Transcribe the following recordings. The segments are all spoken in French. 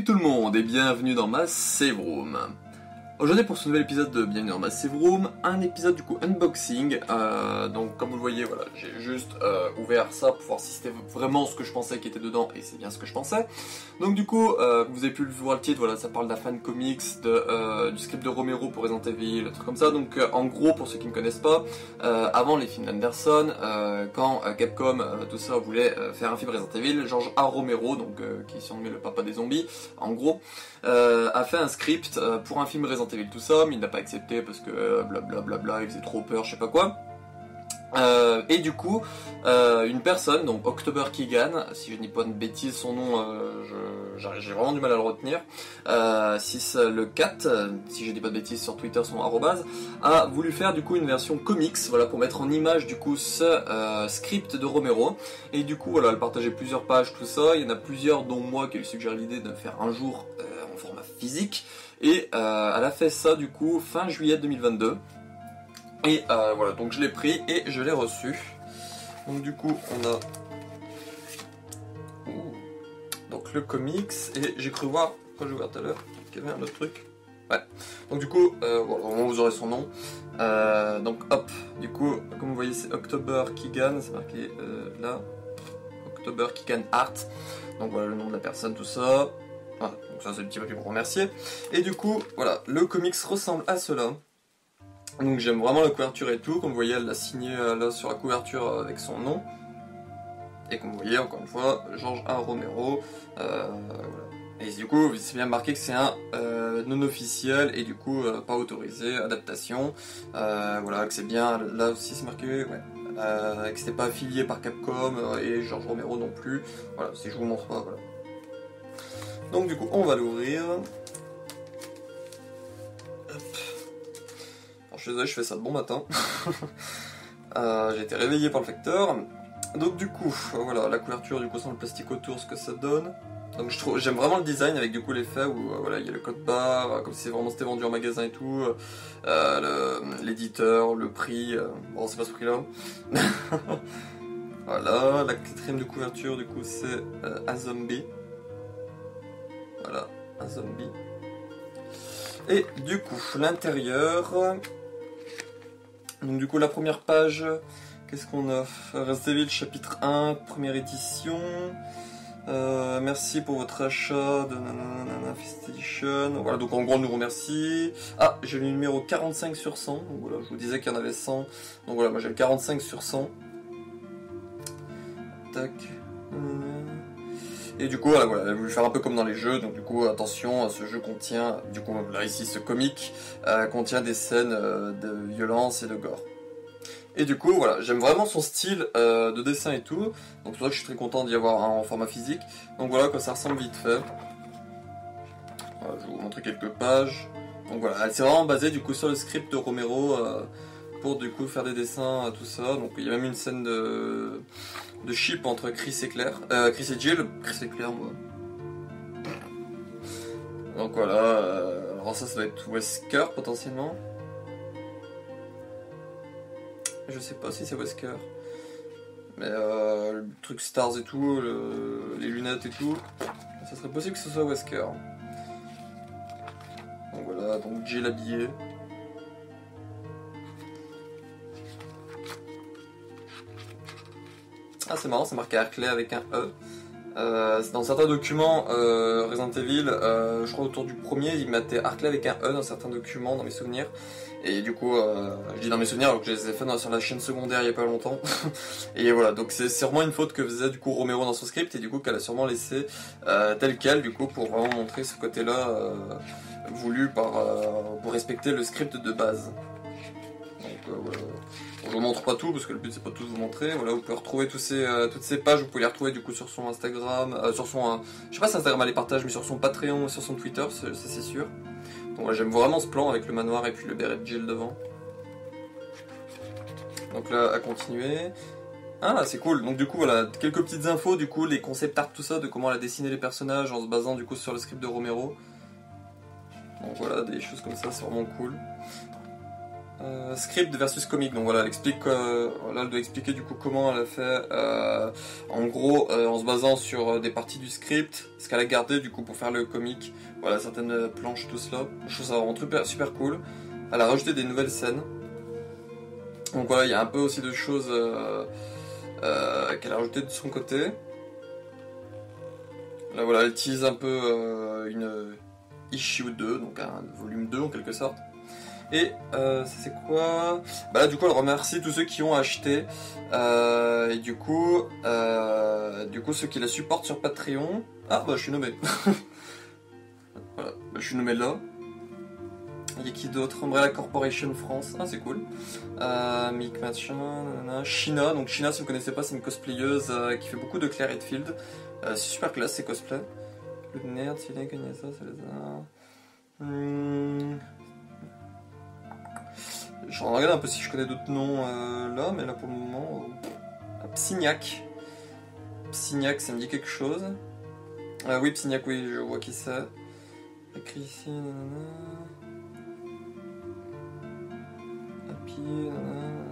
Salut tout le monde et bienvenue dans ma save room. Aujourd'hui pour ce nouvel épisode de Bienvenue dans ma save room, un épisode du coup unboxing. Donc comme vous le voyez, voilà, j'ai juste ouvert ça pour voir si c'était vraiment ce que je pensais qui était dedans, et c'est bien ce que je pensais. Donc du coup, vous avez pu voir le titre, voilà, ça parle d'un fan comics du script de Romero pour Resident Evil, un truc comme ça. Donc en gros, pour ceux qui ne connaissent pas, avant les films d'Anderson, quand Capcom, tout ça, voulait faire un film Resident Evil, George A. Romero, donc qui est surnommé le papa des zombies, en gros, a fait un script pour un film Resident Evil, tout ça, mais il n'a pas accepté parce que blablabla, il faisait trop peur, je sais pas quoi. Et du coup, une personne, donc October Keegan, si je dis pas de bêtises, son nom, j'ai vraiment du mal à le retenir, 6le4, si je dis pas de bêtises sur Twitter, son arrobase, a voulu faire du coup une version comics, voilà, pour mettre en image du coup ce script de Romero. Et du coup, voilà, elle partageait plusieurs pages, tout ça. Il y en a plusieurs, dont moi, qui lui suggère l'idée de faire un jour en format physique. Et elle a fait ça du coup fin juillet 2022. Et voilà, donc je l'ai pris et je l'ai reçu. Donc du coup, on a donc le comics, et j'ai cru voir, quand j'ai ouvert tout à l'heure, qu'il y avait un autre truc. Ouais, donc du coup, voilà, vous aurez son nom. Donc hop, du coup, comme vous voyez, c'est October Keegan, c'est marqué là, October Keegan Art. Donc voilà le nom de la personne, tout ça. Voilà, donc ça c'est le petit papier pour remercier. Et du coup, voilà, le comics ressemble à cela. Donc j'aime vraiment la couverture et tout, comme vous voyez elle l'a signé là sur la couverture avec son nom. Et comme vous voyez encore une fois, George A. Romero, voilà. Et du coup c'est bien marqué que c'est un non officiel et du coup pas autorisé, adaptation. Voilà, que c'est bien, là aussi c'est marqué, ouais. Que c'était pas affilié par Capcom et George Romero non plus. Voilà, si je vous montre pas, voilà. Donc du coup on va l'ouvrir. Je suis désolé, je fais ça de bon matin. J'ai été réveillé par le facteur. Donc du coup, voilà, la couverture du coup sans le plastique autour, ce que ça donne. Donc j'aime vraiment le design avec du coup l'effet où voilà, il y a le code barre, comme si c'était vendu en magasin et tout, l'éditeur, le prix, bon c'est pas ce prix là. Voilà, la quatrième de couverture du coup c'est un zombie. Voilà, un zombie. Et du coup, l'intérieur. Donc du coup la première page, qu'est-ce qu'on a? Resident Evil chapitre 1, première édition. Merci pour votre achat de Fifth Edition. Voilà, donc en gros on nous remercie. Ah, j'ai le numéro 45 sur 100. Donc voilà, je vous disais qu'il y en avait 100. Donc voilà, moi j'ai le 45 sur 100. Tac. Et du coup, voilà, elle a voulu faire un peu comme dans les jeux, donc du coup, attention, ce jeu contient, du coup, là ici, ce comic, contient des scènes de violence et de gore. Et du coup, voilà, j'aime vraiment son style de dessin et tout, donc c'est pour ça que je suis très content d'y avoir un en format physique. Donc voilà, quoi, ça ressemble vite fait. Voilà, je vais vous montrer quelques pages. Donc voilà, c'est vraiment basé du coup sur le script de Romero pour du coup faire des dessins, tout ça. Donc il y a même une scène de ship entre Chris et Claire, Chris et Jill, Chris et Claire moi. Donc voilà, alors ça doit être Wesker potentiellement. Je sais pas si c'est Wesker. Mais le truc Stars et tout, les lunettes et tout, ça serait possible que ce soit Wesker. Donc voilà, donc Jill habillée. Ah c'est marrant, c'est marqué Hartley avec un E. Dans certains documents Resident Evil, je crois autour du premier, il mettait Hartley avec un E dans certains documents, dans mes souvenirs. Et du coup, je dis dans mes souvenirs alors que je les ai fait sur la chaîne secondaire il y a pas longtemps. Et voilà, donc c'est sûrement une faute que faisait du coup Romero dans son script, et du coup qu'elle a sûrement laissé tel quel, du coup pour vraiment montrer ce côté-là voulu pour respecter le script de base. Donc voilà. Je vous montre pas tout parce que le but c'est pas tout de vous montrer. Voilà, vous pouvez retrouver toutes ces pages, vous pouvez les retrouver du coup sur son Instagram, sur son, je sais pas si Instagram elle les partage, mais sur son Patreon, sur son Twitter, ça c'est sûr. Donc voilà, j'aime vraiment ce plan avec le manoir et puis le béret de Jill devant. Donc là, à continuer. Ah, c'est cool. Donc du coup voilà, quelques petites infos, du coup les concept art, tout ça, de comment elle a dessiné les personnages en se basant du coup sur le script de Romero. Donc voilà, des choses comme ça, c'est vraiment cool. Script versus comic, donc voilà, elle explique, là elle doit expliquer du coup comment elle a fait, en gros en se basant sur des parties du script, ce qu'elle a gardé du coup pour faire le comic, voilà certaines planches, tout cela, je trouve ça vraiment super cool. Elle a rajouté des nouvelles scènes, donc voilà, il y a un peu aussi de choses qu'elle a rajoutées de son côté. Là voilà, elle tease un peu une issue 2, donc un volume 2 en quelque sorte. Et ça c'est quoi? Bah là du coup elle remercie tous ceux qui ont acheté et du coup ceux qui la supportent sur Patreon. Ah bah je suis nommé. Voilà, bah, je suis nommé là. Il y a qui d'autre? Umbrella Corporation France, ah c'est cool. Mick Machin, Shina, donc Shina si vous connaissez pas c'est une cosplayeuse qui fait beaucoup de Claire Redfield. C'est super classe ces cosplays. Le nerd, si il connaît ça, c'est les... Je regarde un peu si je connais d'autres noms là, mais là pour le moment... Psygnac. Psygnac, ça me dit quelque chose. Oui, Psygnac, oui, je vois qui c'est. Écrit ici, nanana. Happy, nanana,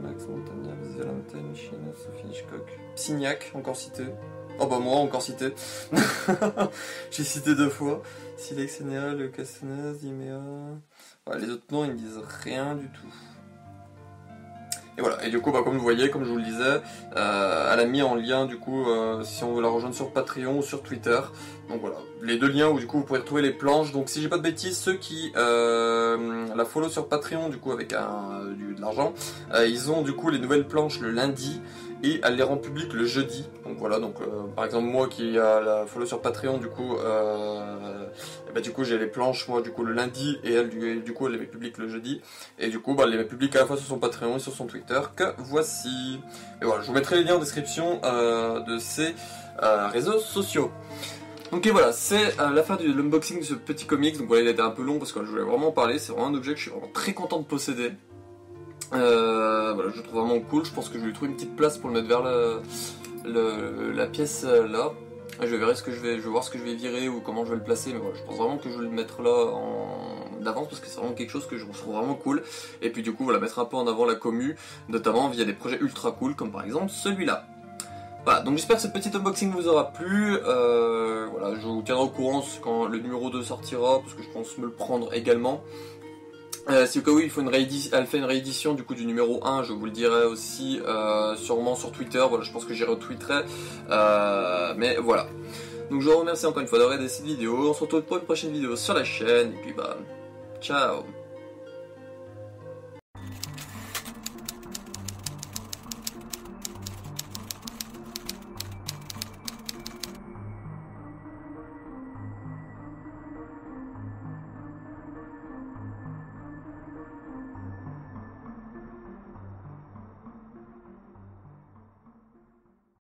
Max Montagna, Valentine, China, Sophie Hitchcock. Psygnac, encore cité. Oh bah moi, encore cité. J'ai cité 2 fois. Silex, Enea, Le Castanes, Dimea... Ouais, les autres noms ils me disent rien du tout. Et voilà, et du coup bah, comme vous voyez, comme je vous le disais, elle a mis en lien du coup si on veut la rejoindre sur Patreon ou sur Twitter. Donc voilà, les 2 liens où du coup vous pourrez retrouver les planches. Donc si j'ai pas de bêtises, ceux qui la follow sur Patreon du coup avec de l'argent, ils ont du coup les nouvelles planches le lundi. Et elle les rend publiques le jeudi. Donc voilà, donc par exemple moi qui a la follow sur Patreon du coup j'ai les planches moi du coup le lundi et elle du coup elle les met publiques le jeudi. Et du coup bah, elle les met publiques à la fois sur son Patreon et sur son Twitter que voici. Et voilà, je vous mettrai les liens en description de ces réseaux sociaux. Donc et voilà, c'est la fin de l'unboxing de ce petit comics. Donc voilà, il a été un peu long parce que je voulais vraiment en parler. C'est vraiment un objet que je suis vraiment très content de posséder. Voilà, je le trouve vraiment cool. Je pense que je vais lui trouver une petite place pour le mettre vers la pièce là. Je verrai ce que je vais voir ce que je vais virer ou comment je vais le placer, mais voilà, je pense vraiment que je vais le mettre là d'avance parce que c'est vraiment quelque chose que je trouve vraiment cool. Et puis du coup, voilà, mettre un peu en avant la commu, notamment via des projets ultra cool comme par exemple celui-là. Voilà, donc j'espère que ce petit unboxing vous aura plu. Voilà, je vous tiendrai au courant quand le numéro 2 sortira parce que je pense me le prendre également. Si au cas où elle fait une réédition du coup du numéro 1, je vous le dirai aussi sûrement sur Twitter, voilà, je pense que j'y retweeterai, mais voilà. Donc je vous remercie encore une fois d'avoir regardé cette vidéo, on se retrouve pour une prochaine vidéo sur la chaîne, et puis bah, ciao.